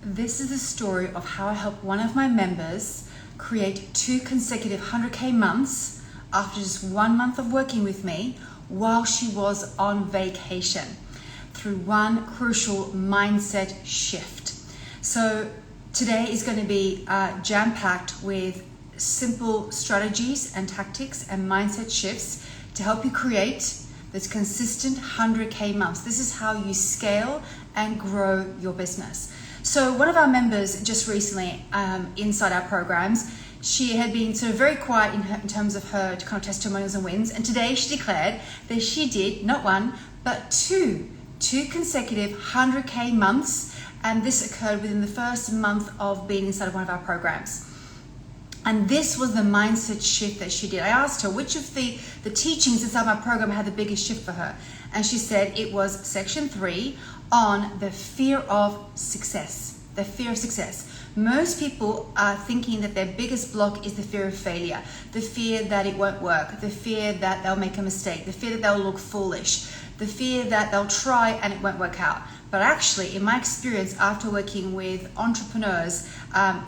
This is the story of how I helped one of my members create 2 consecutive 100K months after just 1 month of working with me while she was on vacation through one crucial mindset shift. So today is going to be jam-packed with simple strategies and tactics and mindset shifts to help you create those consistent 100K months. This is how you scale and grow your business. So one of our members just recently inside our programs, she had been sort of very quiet in terms of her kind of testimonials and wins. And today she declared that she did not 1, but 2 consecutive 100K months. And this occurred within the first month of being inside of one of our programs. And this was the mindset shift that she did. I asked her which of the teachings inside my program had the biggest shift for her. And she said it was section 3 on the fear of success. The fear of success. Most people are thinking that their biggest block is the fear of failure, the fear that it won't work, the fear that they'll make a mistake, the fear that they'll look foolish, the fear that they'll try and it won't work out. But actually, in my experience, after working with entrepreneurs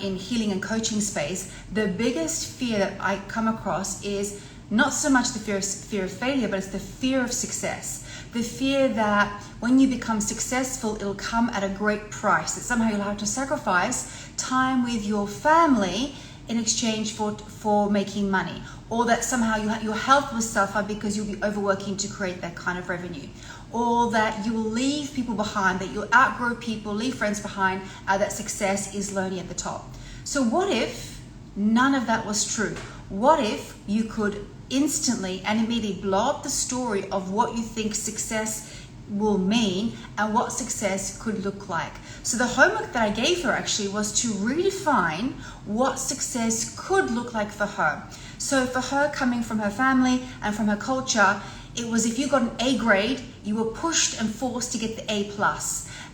in healing and coaching space, the biggest fear that I come across is not so much the fear of failure, but it's the fear of success. The fear that when you become successful, it'll come at a great price, that somehow you'll have to sacrifice time with your family in exchange for making money, or that somehow your health will suffer because you'll be overworking to create that kind of revenue, or that you will leave people behind, that you'll outgrow people, leave friends behind, that success is lonely at the top. So what if none of that was true? What if you could instantly and immediately blow up the story of what you think success will mean and what success could look like? So the homework that I gave her actually was to redefine what success could look like for her. So for her, coming from her family and from her culture, it was if you got an A grade, you were pushed and forced to get the A+,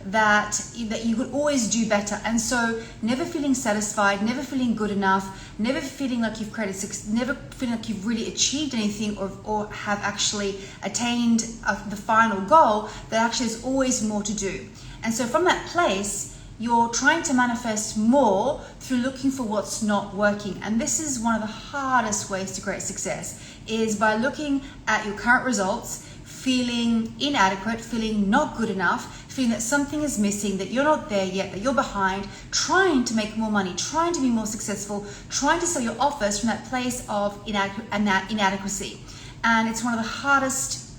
that you could always do better. And so never feeling satisfied, never feeling good enough, never feeling like you've created success, never feeling like you've really achieved anything or have actually attained the final goal, that actually there's always more to do. And so from that place, you're trying to manifest more through looking for what's not working. And this is one of the hardest ways to create success, is by looking at your current results, feeling inadequate, feeling not good enough, feeling that something is missing, that you're not there yet, that you're behind, trying to make more money, trying to be more successful, trying to sell your offers from that place of inadequacy. And it's one of the hardest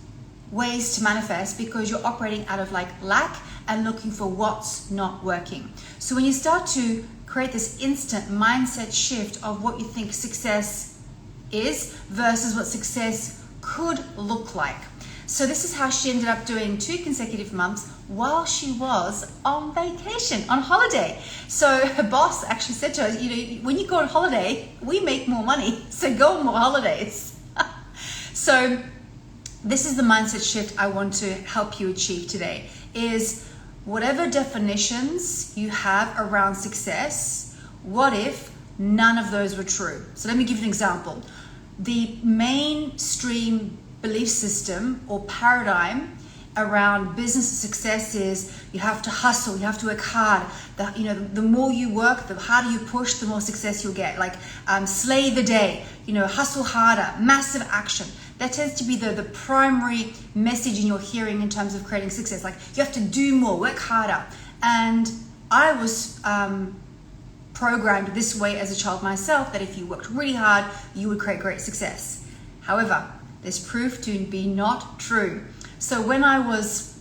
ways to manifest because you're operating out of lack and looking for what's not working. So when you start to create this instant mindset shift of what you think success is versus what success could look like. So this is how she ended up doing 2 consecutive months while she was on vacation, on holiday. So her boss actually said to her, when you go on holiday, we make more money, so go on more holidays. So this is the mindset shift I want to help you achieve today, is whatever definitions you have around success, what if none of those were true? So let me give you an example. The mainstream belief system or paradigm around business success is you have to hustle, you have to work hard. The more you work, the harder you push, the more success you'll get. Slay the day, hustle harder, massive action. That tends to be the primary message in your hearing in terms of creating success. You have to do more, work harder. And I was programmed this way as a child myself, that if you worked really hard, you would create great success. However, this proved to be not true. So when I was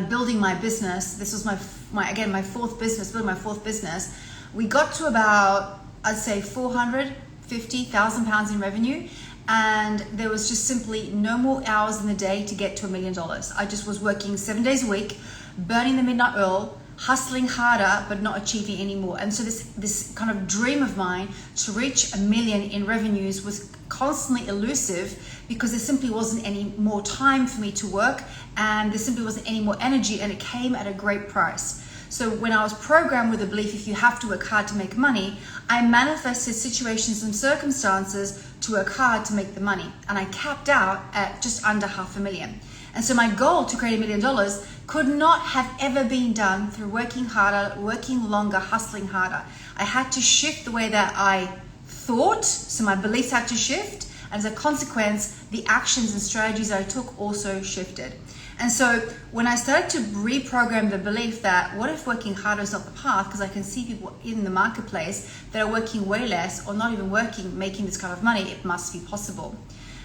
building my business, this was my fourth business, building my fourth business, we got to about, I'd say, £450,000 in revenue. And there was just simply no more hours in the day to get to $1 million. I just was working 7 days a week, burning the midnight oil, hustling harder, but not achieving any more. And so this kind of dream of mine to reach $1 million in revenues was constantly elusive because there simply wasn't any more time for me to work, and there simply wasn't any more energy, and it came at a great price. So when I was programmed with the belief if you have to work hard to make money, I manifested situations and circumstances to work hard to make the money, and I capped out at just under $500,000. And so my goal to create $1 million could not have ever been done through working harder, working longer, hustling harder. I had to shift the way that I thought, so my beliefs had to shift. And as a consequence, the actions and strategies I took also shifted. And so when I started to reprogram the belief that what if working harder is not the path, because I can see people in the marketplace that are working way less or not even working, making this kind of money, it must be possible.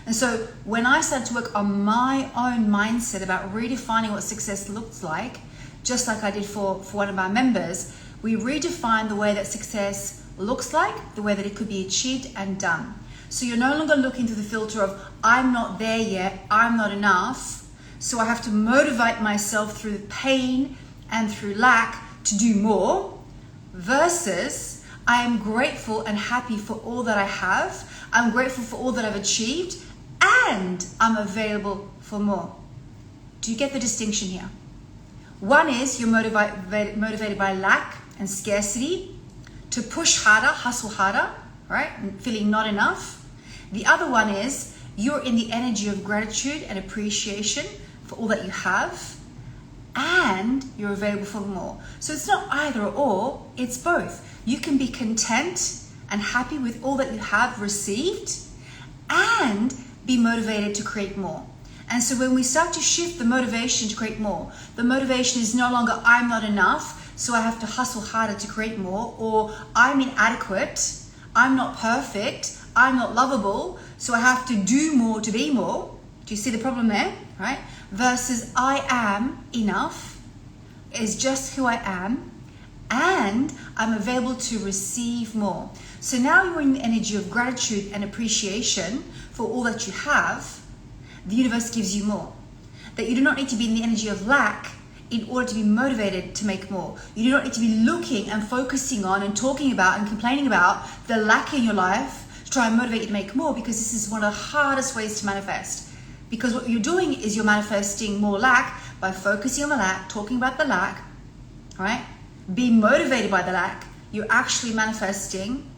And so when I started to work on my own mindset about redefining what success looks like, just like I did for one of our members, we redefined the way that success looks like, the way that it could be achieved and done. So you're no longer looking through the filter of, I'm not there yet, I'm not enough, so I have to motivate myself through pain and through lack to do more, versus I am grateful and happy for all that I have, I'm grateful for all that I've achieved, and I'm available for more. Do you get the distinction here? One is you're motivated by lack and scarcity to push harder, hustle harder, right? And feeling not enough. The other one is you're in the energy of gratitude and appreciation for all that you have, and you're available for more. So it's not either or, it's both. You can be content and happy with all that you have received and be motivated to create more. And so when we start to shift the motivation to create more, the motivation is no longer I'm not enough, so I have to hustle harder to create more, or I'm inadequate, I'm not perfect, I'm not lovable, so I have to do more to be more. Do you see the problem there, right? Versus I am enough, is just who I am, and I'm available to receive more. So now you're in the energy of gratitude and appreciation for all that you have. The universe gives you more. That you do not need to be in the energy of lack in order to be motivated to make more. You do not need to be looking and focusing on and talking about and complaining about the lack in your life to try and motivate you to make more, because this is one of the hardest ways to manifest. Because what you're doing is you're manifesting more lack by focusing on the lack, talking about the lack, right? Being motivated by the lack, you're actually manifesting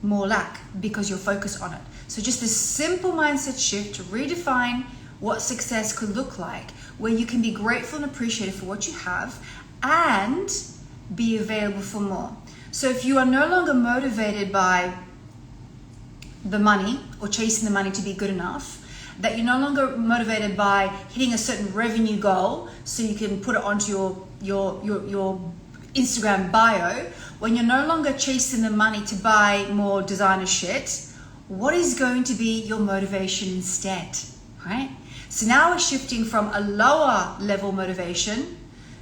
more lack because you're focused on it. So just this simple mindset shift to redefine what success could look like, where you can be grateful and appreciative for what you have and be available for more. So if you are no longer motivated by the money or chasing the money to be good enough, that you're no longer motivated by hitting a certain revenue goal so you can put it onto your Instagram bio, when you're no longer chasing the money to buy more designer shit, what is going to be your motivation instead, right? So now we're shifting from a lower level motivation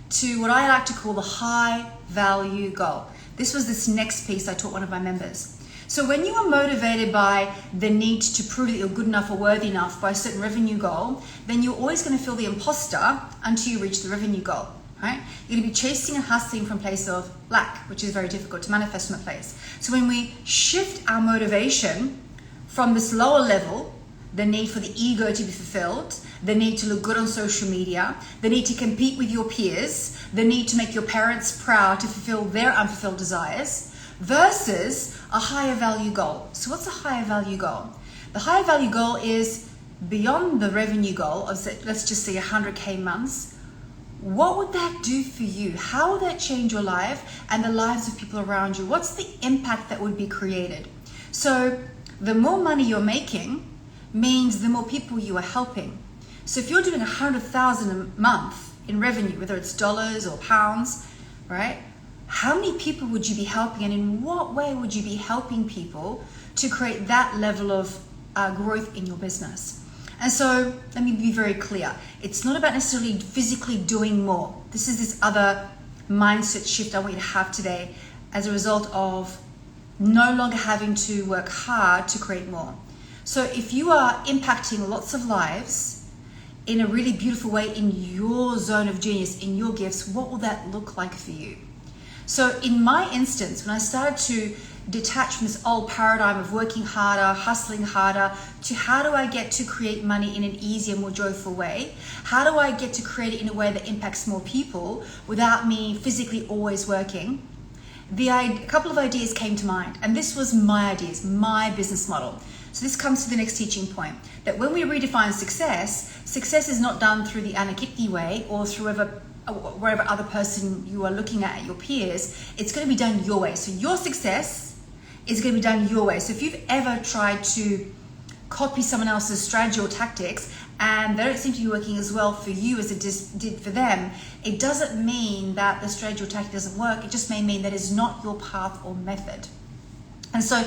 to what I like to call the high value goal. This was this next piece I taught one of my members. So when you are motivated by the need to prove that you're good enough or worthy enough by a certain revenue goal, then you're always going to feel the imposter until you reach the revenue goal, right? You're going to be chasing and hustling from a place of lack, which is very difficult to manifest from a place. So when we shift our motivation from this lower level, the need for the ego to be fulfilled, the need to look good on social media, the need to compete with your peers, the need to make your parents proud to fulfill their unfulfilled desires, versus a higher value goal. So what's a higher value goal? The higher value goal is beyond the revenue goal of, let's just say 100K months. What would that do for you? How would that change your life and the lives of people around you? What's the impact that would be created? So the more money you're making means the more people you are helping. So if you're doing 100,000 a month in revenue, whether it's dollars or pounds, right? How many people would you be helping, and in what way would you be helping people to create that level of growth in your business? And so let me be very clear. It's not about necessarily physically doing more. This is this other mindset shift I want you to have today as a result of no longer having to work hard to create more. So if you are impacting lots of lives in a really beautiful way in your zone of genius, in your gifts, what will that look like for you? So in my instance, when I started to detach from this old paradigm of working harder, hustling harder, to how do I get to create money in an easier, more joyful way? How do I get to create it in a way that impacts more people without me physically always working? A couple of ideas came to mind, and this was my ideas, my business model. So this comes to the next teaching point, that when we redefine success, success is not done through the Kitney way or through wherever other person you are looking at your peers. It's going to be done your way. So your success is going to be done your way. So if you've ever tried to copy someone else's strategy or tactics and they don't seem to be working as well for you as it did for them, it doesn't mean that the strategy or tactic doesn't work. It just may mean that it's not your path or method. And so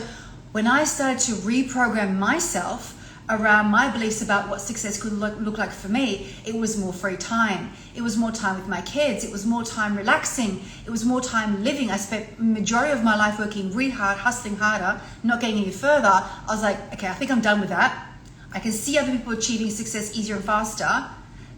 when I started to reprogram myself around my beliefs about what success could look like for me, it was more free time. It was more time with my kids. It was more time relaxing. It was more time living. I spent the majority of my life working really hard, hustling harder, not getting any further. I was like, okay, I think I'm done with that. I can see other people achieving success easier and faster.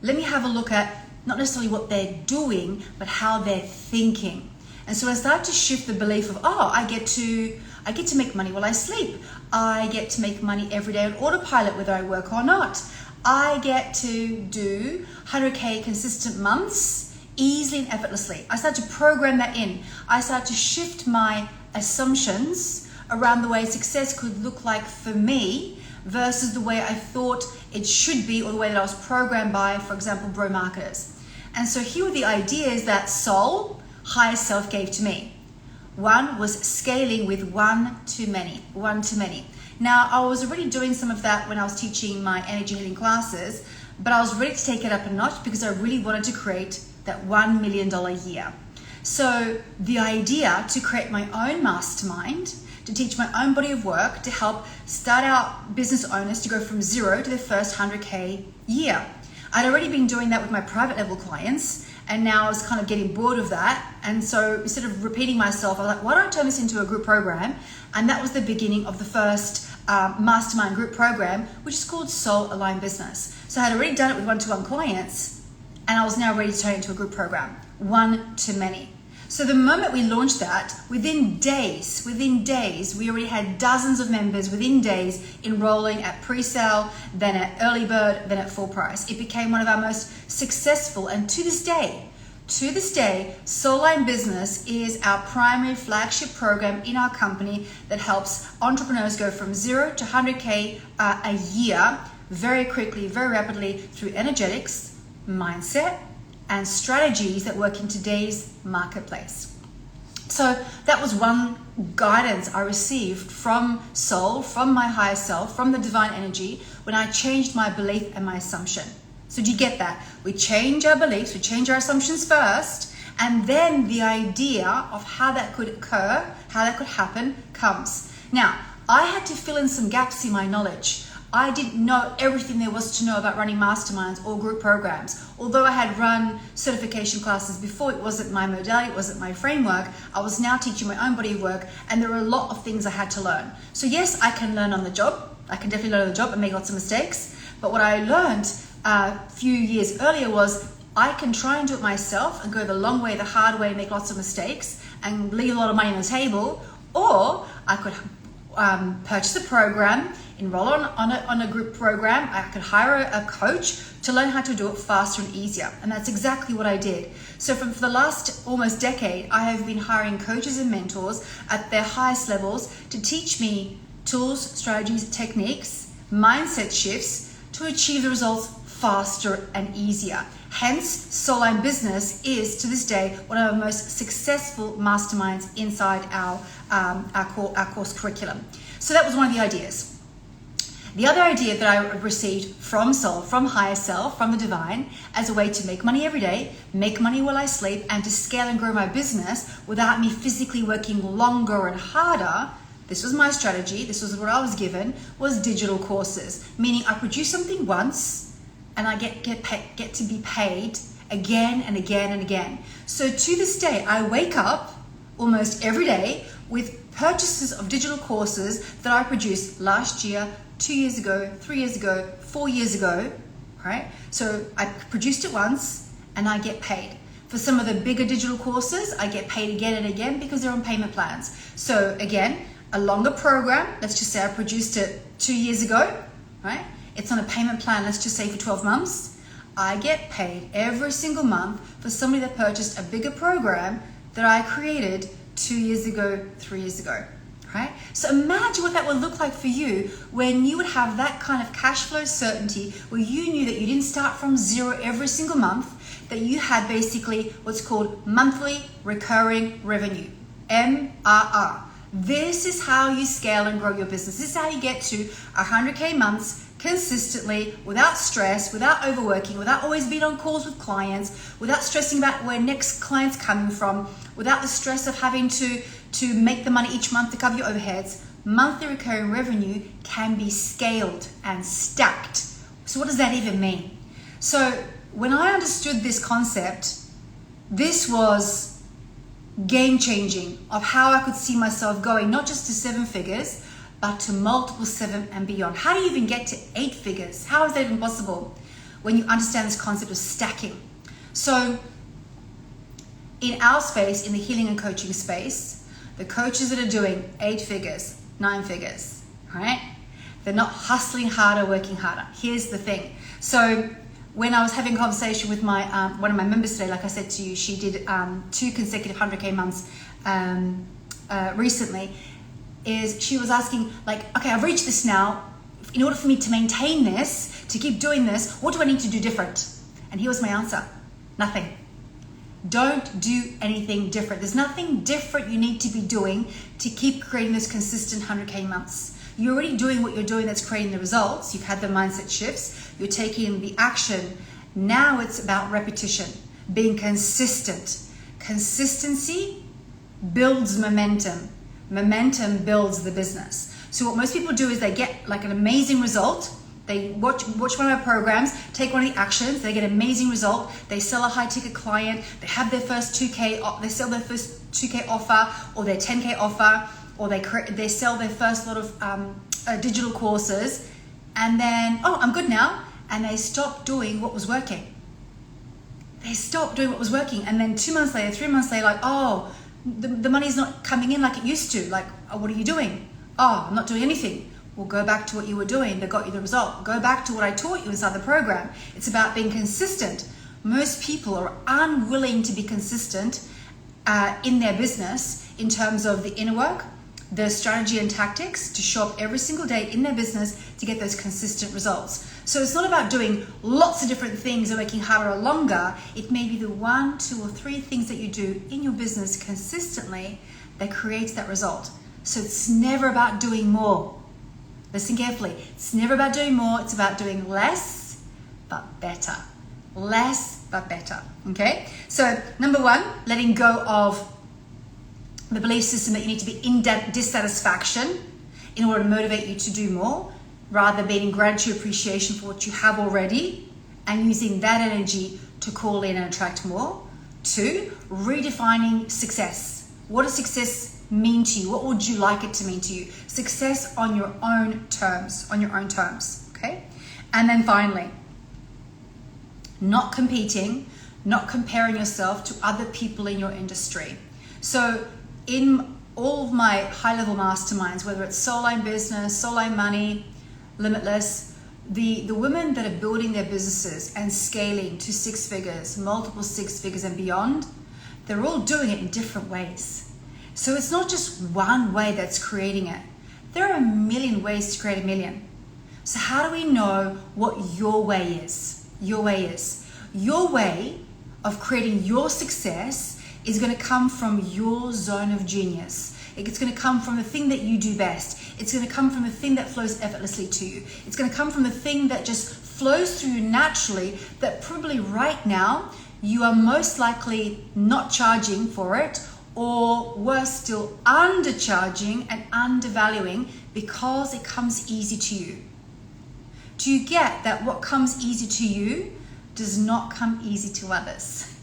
Let me have a look at not necessarily what they're doing, but how they're thinking. And so I started to shift the belief of, I get to make money while I sleep. I get to make money every day on autopilot, whether I work or not. I get to do 100K consistent months easily and effortlessly. I started to program that in. I started to shift my assumptions around the way success could look like for me versus the way I thought it should be or the way that I was programmed by, for example, bro marketers. And so here were the ideas that soul, higher self, gave to me. One was scaling with one to many. Now, I was already doing some of that when I was teaching my energy healing classes, but I was ready to take it up a notch because I really wanted to create that $1 million year. So the idea to create my own mastermind, to teach my own body of work, to help start out business owners to go from zero to their first 100K year. I'd already been doing that with my private level clients, and now I was kind of getting bored of that. And so instead of repeating myself, I was like, why don't I turn this into a group program? And that was the beginning of the first mastermind group program, which is called Soul Aligned Business. So I had already done it with one-to-one clients, and I was now ready to turn it into a group program, one to many. So the moment we launched that, within days, we already had dozens of members within days enrolling at pre-sale, then at early bird, then at full price. It became one of our most successful, and to this day, Soul Aligned Business is our primary flagship program in our company that helps entrepreneurs go from 0 to 100K a year very quickly, very rapidly through energetics, mindset, and strategies that work in today's marketplace. So that was one guidance I received from soul, from my higher self, from the divine energy when I changed my belief and my assumption. So do you get that? We change our beliefs, we change our assumptions first, and then the idea of how that could occur, how that could happen comes. Now, I had to fill in some gaps in my knowledge. I didn't know everything there was to know about running masterminds or group programs. Although I had run certification classes before, it wasn't my modality, it wasn't my framework. I was now teaching my own body of work, and there were a lot of things I had to learn. So yes, I can learn on the job. I can definitely learn on the job and make lots of mistakes. But what I learned a few years earlier was I can try and do it myself and go the long way, the hard way, make lots of mistakes and leave a lot of money on the table, or I could purchase a program, enroll on a group program. I could hire a coach to learn how to do it faster and easier. And that's exactly what I did. So for the last almost decade, I have been hiring coaches and mentors at their highest levels to teach me tools, strategies, techniques, mindset shifts to achieve the results faster and easier. Hence, Soul Aligned Business is, to this day, one of the most successful masterminds inside our course curriculum. So that was one of the ideas. The other idea that I received from soul, from higher self, from the divine, as a way to make money every day, make money while I sleep, and to scale and grow my business without me physically working longer and harder, this was my strategy, this was what I was given, was digital courses. Meaning I produce something once, and I get to be paid again and again and again. So to this day, I wake up almost every day with purchases of digital courses that I produced last year, 2 years ago, 3 years ago, 4 years ago, right? So I produced it once and I get paid. For some of the bigger digital courses, I get paid again and again because they're on payment plans. So again, a longer program, let's just say I produced it 2 years ago, right? It's on a payment plan, let's just say for 12 months. I get paid every single month for somebody that purchased a bigger program that I created 2 years ago, 3 years ago, right? So imagine what that would look like for you when you would have that kind of cash flow certainty, where you knew that you didn't start from zero every single month, that you had basically what's called monthly recurring revenue, MRR. This is how you scale and grow your business. This is how you get to 100K months consistently, without stress, without overworking, without always being on calls with clients, without stressing about where next client's coming from, without the stress of having to make the money each month to cover your overheads. Monthly recurring revenue can be scaled and stacked. So what does that even mean? So when I understood this concept, this was game changing of how I could see myself going, not just to 7 figures, but to multiple 7 and beyond. How do you even get to 8 figures? How is that even possible when you understand this concept of stacking? So in our space, in the healing and coaching space, the coaches that are doing 8 figures, 9 figures, right? They're not hustling harder, working harder. Here's the thing. So when I was having a conversation with my one of my members today, like I said to you, she did 2 consecutive 100K months recently, is she was asking, like, okay, I've reached this now. In order for me to maintain this, to keep doing this, what do I need to do different? And here was my answer: nothing. Don't do anything different. There's nothing different you need to be doing to keep creating those consistent 100K months. You're already doing what you're doing that's creating the results. You've had the mindset shifts. You're taking the action. Now it's about repetition, being consistent. Consistency builds momentum. Momentum builds the business. So what most people do is they get like an amazing result. They watch one of my programs, take one of the actions, they get an amazing result. They sell a high ticket client. They have their first 2K, they sell their first 2K offer or their 10K offer, or they sell their first lot of digital courses, and then, oh, I'm good now. And they stop doing what was working. They stop doing what was working. And then 2 months later, 3 months later, like, oh, the money's not coming in like it used to. Like, oh, what are you doing? Oh, I'm not doing anything. Well, go back to what you were doing that got you the result. Go back to what I taught you inside the program. It's about being consistent. Most people are unwilling to be consistent in their business in terms of the inner work, the strategy and tactics to show up every single day in their business to get those consistent results. So it's not about doing lots of different things and working harder or longer. It may be the 1, 2, or 3 things that you do in your business consistently that creates that result. So it's never about doing more. Listen carefully. It's never about doing more. It's about doing less, but better. Less, but better. Okay? So number 1, letting go of the belief system that you need to be in dissatisfaction in order to motivate you to do more, rather being in gratitude, appreciation for what you have already, and using that energy to call in and attract more. 2, redefining success. What does success mean to you? What would you like it to mean to you? Success on your own terms, okay? And then finally, not competing, not comparing yourself to other people in your industry. So in all of my high-level masterminds, whether it's Soul Line Business, Soul Line Money, Limitless, the women that are building their businesses and scaling to 6 figures, multiple 6 figures and beyond, they're all doing it in different ways. So it's not just one way that's creating it. There are a million ways to create a million. So how do we know what your way is? Your way is. Your way of creating your success is going to come from your zone of genius. It's going to come from the thing that you do best. It's going to come from the thing that flows effortlessly to you. It's going to come from the thing that just flows through you naturally, that probably right now you are most likely not charging for it, or worse still, undercharging and undervaluing because it comes easy to you. Do you get that what comes easy to you does not come easy to others?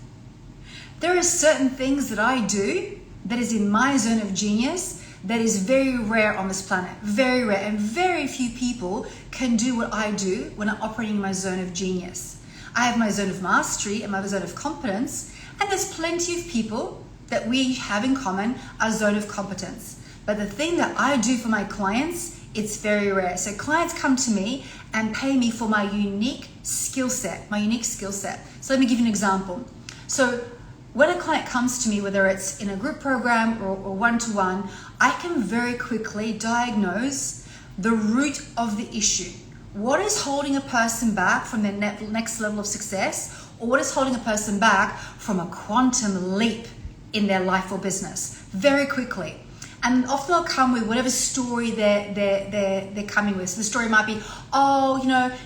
There are certain things that I do that is in my zone of genius that is very rare on this planet, very rare, and very few people can do what I do when I'm operating in my zone of genius. I have my zone of mastery and my zone of competence, and there's plenty of people that we have in common our zone of competence. But the thing that I do for my clients, it's very rare. So clients come to me and pay me for my unique skill set, So let me give you an example. So when a client comes to me, whether it's in a group program or one-to-one, I can very quickly diagnose the root of the issue. What is holding a person back from their next level of success, or what is holding a person back from a quantum leap in their life or business? Very quickly. And often they'll come with whatever story they're coming with. So the story might be, oh,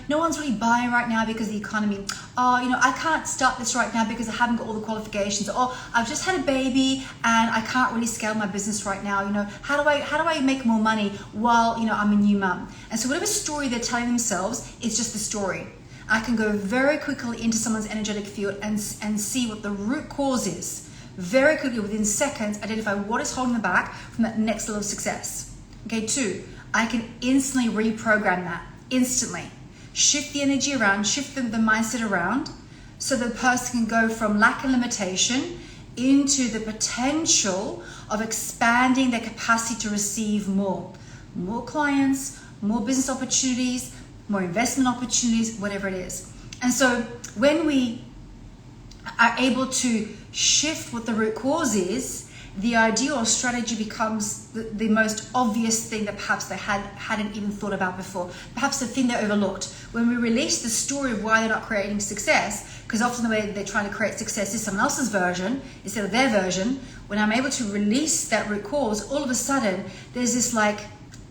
no one's really buying right now because of the economy. Oh, I can't start this right now because I haven't got all the qualifications. Or I've just had a baby and I can't really scale my business right now. How do I make more money while I'm a new mum? And so whatever story they're telling themselves, it's just the story. I can go very quickly into someone's energetic field and see what the root cause is. Very quickly, within seconds, identify what is holding them back from that next level of success. Okay, 2, I can instantly reprogram that, instantly. Shift the energy around, shift the mindset around, so the person can go from lack and limitation into the potential of expanding their capacity to receive more. More clients, more business opportunities, more investment opportunities, whatever it is. And so when we are able to shift what the root cause is, the ideal strategy becomes the most obvious thing that perhaps they hadn't even thought about before. Perhaps the thing they overlooked. When we release the story of why they're not creating success, because often the way they're trying to create success is someone else's version instead of their version. When I'm able to release that root cause, all of a sudden there's this like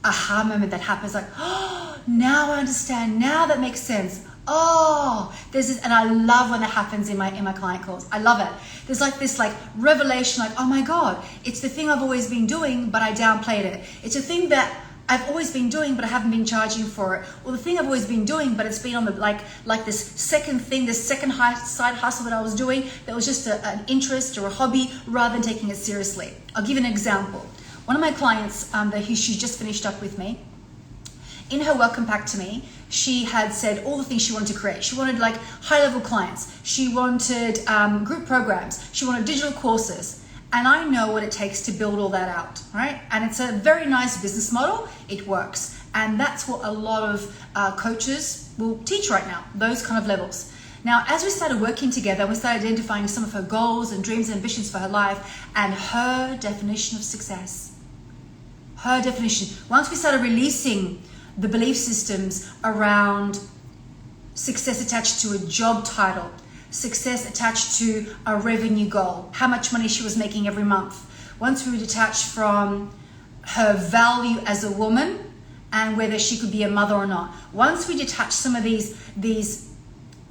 aha moment that happens, like, oh, now I understand, now that makes sense. Oh, there's this, and I love when that happens in my client calls. I love it. There's like this revelation, like, oh my God, it's the thing I've always been doing, but I downplayed it. It's a thing that I've always been doing, but I haven't been charging for it. Or the thing I've always been doing, but it's been on the like this second thing, this second side hustle that I was doing that was just an interest or a hobby rather than taking it seriously. I'll give you an example. One of my clients she just finished up with me, in her welcome pack to me, she had said all the things she wanted to create. She wanted like high-level clients. She wanted group programs. She wanted digital courses. And I know what it takes to build all that out, right? And it's a very nice business model. It works. And that's what a lot of coaches will teach right now, those kind of levels. Now, as we started working together, we started identifying some of her goals and dreams and ambitions for her life and her definition of success. Her definition. Once we started releasing the belief systems around success attached to a job title, success attached to a revenue goal, how much money she was making every month. Once we were detached from her value as a woman and whether she could be a mother or not. Once we detached some of these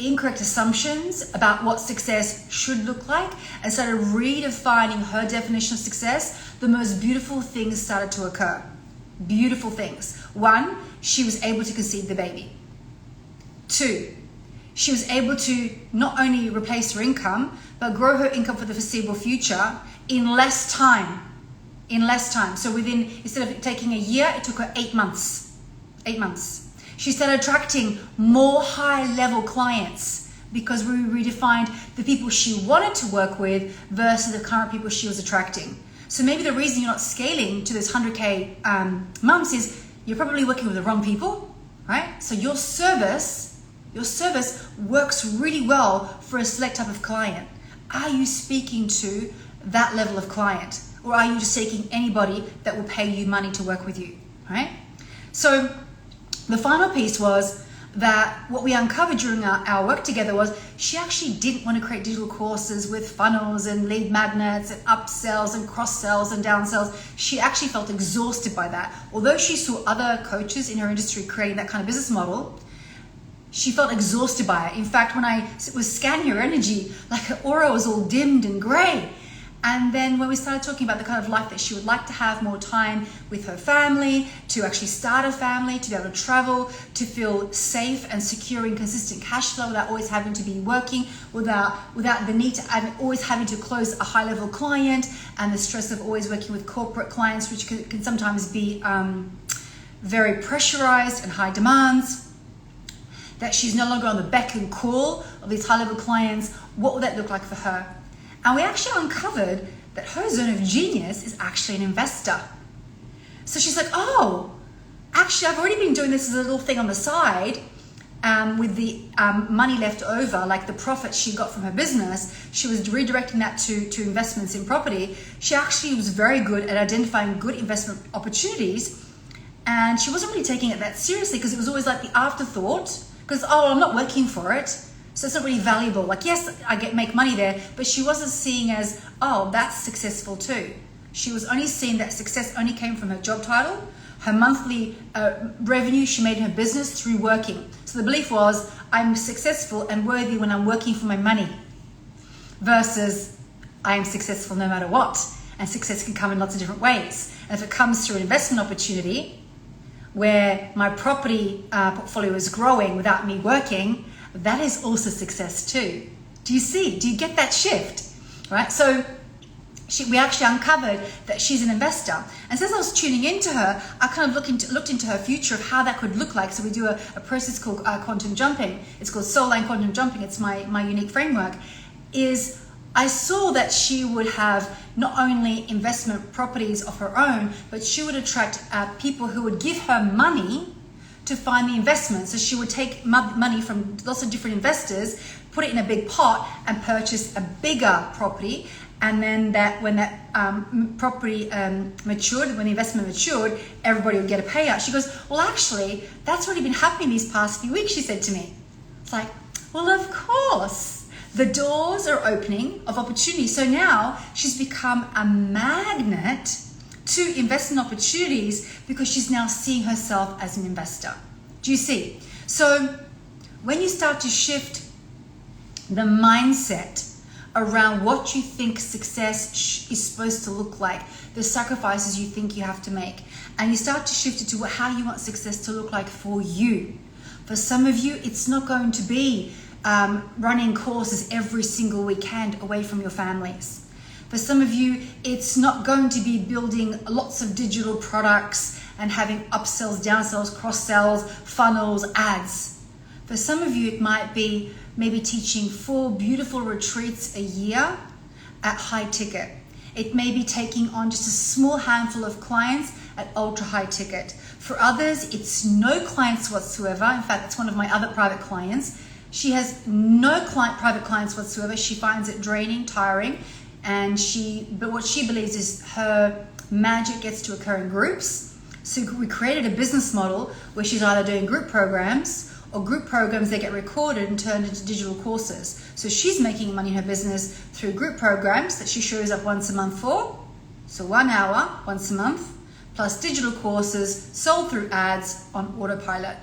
incorrect assumptions about what success should look like and started redefining her definition of success, the most beautiful things started to occur. Beautiful things. 1, she was able to conceive the baby. 2, she was able to not only replace her income, but grow her income for the foreseeable future in less time. So instead of taking a year, it took her 8 months. 8 months. She started attracting more high-level clients because we redefined the people she wanted to work with versus the current people she was attracting. So maybe the reason you're not scaling to those 100K months is you're probably working with the wrong people, right? So your service works really well for a select type of client. Are you speaking to that level of client? Or are you just taking anybody that will pay you money to work with you, right? So the final piece was that what we uncovered during our work together was she actually didn't want to create digital courses with funnels and lead magnets and upsells and cross-sells and downsells. She actually felt exhausted by that. Although she saw other coaches in her industry creating that kind of business model, she felt exhausted by it. In fact, when I was scanning her energy, like her aura was all dimmed and gray. And then when we started talking about the kind of life that she would like to have, more time with her family, to actually start a family, to be able to travel, to feel safe and secure in consistent cash flow without always having to be working, without the need to always having to close a high-level client and the stress of always working with corporate clients, which can sometimes be very pressurized and high demands, that she's no longer on the beck and call of these high-level clients. What would that look like for her? And we actually uncovered that her zone of genius is actually an investor. So she's like, oh, actually, I've already been doing this as a little thing on the side, with the money left over, like the profit she got from her business, she was redirecting that to investments in property. She actually was very good at identifying good investment opportunities, and she wasn't really taking it that seriously because it was always like the afterthought, because, oh, I'm not working for it, so it's not really valuable. Like, yes, I make money there, but she wasn't seeing as, oh, that's successful too. She was only seeing that success only came from her job title, her monthly revenue she made in her business through working. So the belief was, I'm successful and worthy when I'm working for my money, versus I am successful no matter what. And success can come in lots of different ways. And if it comes through an investment opportunity where my property portfolio is growing without me working, that is also success too. Do you see? Do you get that shift? Right? So we actually uncovered that she's an investor. And since I was tuning into her, I kind of looked into her future of how that could look like. So we do a process called quantum jumping. It's called soul line quantum jumping. It's my unique framework. I saw that she would have not only investment properties of her own, but she would attract people who would give her money to find the investment. So she would take money from lots of different investors, put it in a big pot and purchase a bigger property. And then when that property matured, when the investment matured, everybody would get a payout. She goes, well, actually, that's already been happening these past few weeks, she said to me. It's like, well, of course. The doors are opening of opportunity. So now she's become a magnet to investment opportunities because she's now seeing herself as an investor. Do you see? So when you start to shift the mindset around what you think success is supposed to look like, the sacrifices you think you have to make, and you start to shift it to how you want success to look like for you. For some of you, it's not going to be running courses every single weekend away from your families. For some of you, it's not going to be building lots of digital products and having upsells, downsells, cross-sells, funnels, ads. For some of you, it might be maybe teaching 4 beautiful retreats a year at high ticket. It may be taking on just a small handful of clients at ultra high ticket. For others, it's no clients whatsoever. In fact, it's one of my other private clients. She has no private clients whatsoever. She finds it draining, tiring, but what she believes is her magic gets to occur in groups. So we created a business model where she's either doing group programs or group programs that get recorded and turned into digital courses. So she's making money in her business through group programs that she shows up once a month for. So 1 hour once a month, plus digital courses sold through ads on autopilot.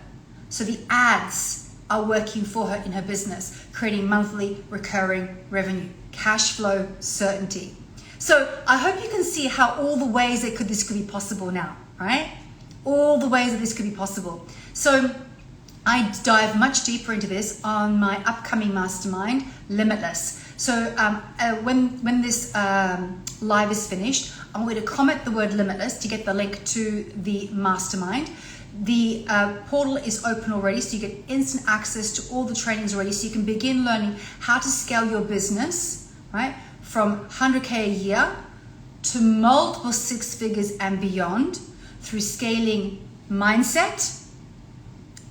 So the ads are working for her in her business, creating monthly recurring revenue, cash flow certainty. So I hope you can see how all the ways that this could be possible now, right? All the ways that this could be possible. So I dive much deeper into this on my upcoming mastermind, Limitless. So when this live is finished, I'm going to comment the word Limitless to get the link to the mastermind. The portal is open already, so you get instant access to all the trainings already, so you can begin learning how to scale your business, right, from 100K a year to multiple 6 figures and beyond through scaling mindset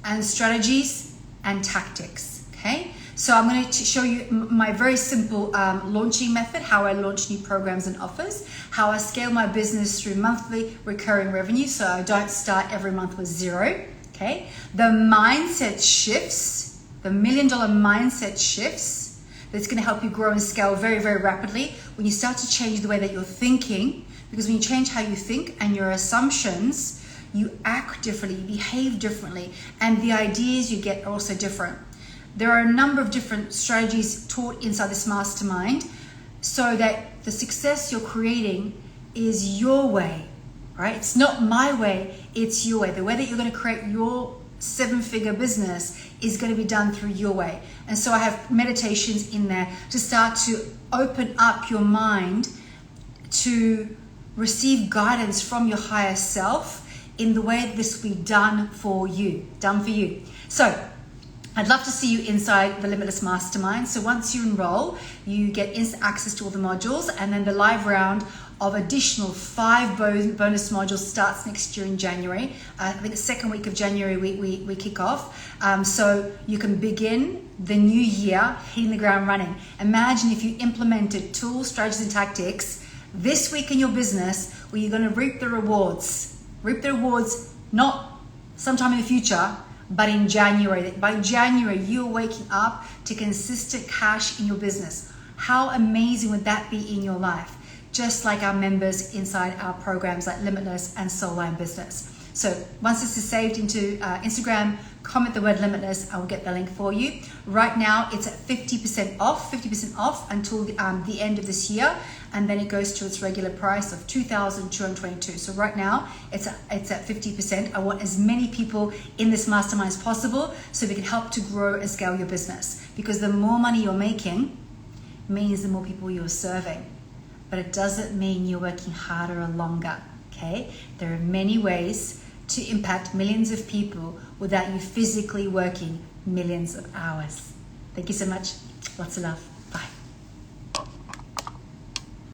and strategies and tactics. Okay, so I'm going to show you my very simple launching method, how I launch new programs and offers, how I scale my business through monthly recurring revenue, so I don't start every month with 0. Okay, the mindset shifts, the $1 million mindset shifts, that's going to help you grow and scale very, very rapidly when you start to change the way that you're thinking. Because when you change how you think and your assumptions, you act differently, you behave differently, and the ideas you get are also different. There are a number of different strategies taught inside this mastermind so that the success you're creating is your way, right? It's not my way, it's your way. The way that you're going to create your 7-figure business is going to be done through your way. And so I have meditations in there to start to open up your mind to receive guidance from your higher self in the way this will be done for you. So I'd love to see you inside the Limitless Mastermind. So once you enroll, you get instant access to all the modules, and then the live round of additional 5 bonus modules starts next year in January. I think the second week of January we kick off. So you can begin the new year hitting the ground running. Imagine if you implemented tools, strategies, and tactics this week in your business where you're going to reap the rewards. Reap the rewards not sometime in the future, but in January. By January, you're waking up to consistent cash in your business. How amazing would that be in your life? Just like our members inside our programs like Limitless and Soul Line Business. So once this is saved into Instagram, comment the word Limitless, I will get the link for you. Right now, it's at 50% off until the end of this year, and then it goes to its regular price of $2,222. So right now, it's at 50%. I want as many people in this mastermind as possible so we can help to grow and scale your business. Because the more money you're making means the more people you're serving. But it doesn't mean you're working harder or longer, okay? There are many ways to impact millions of people without you physically working millions of hours. Thank you so much. Lots of love.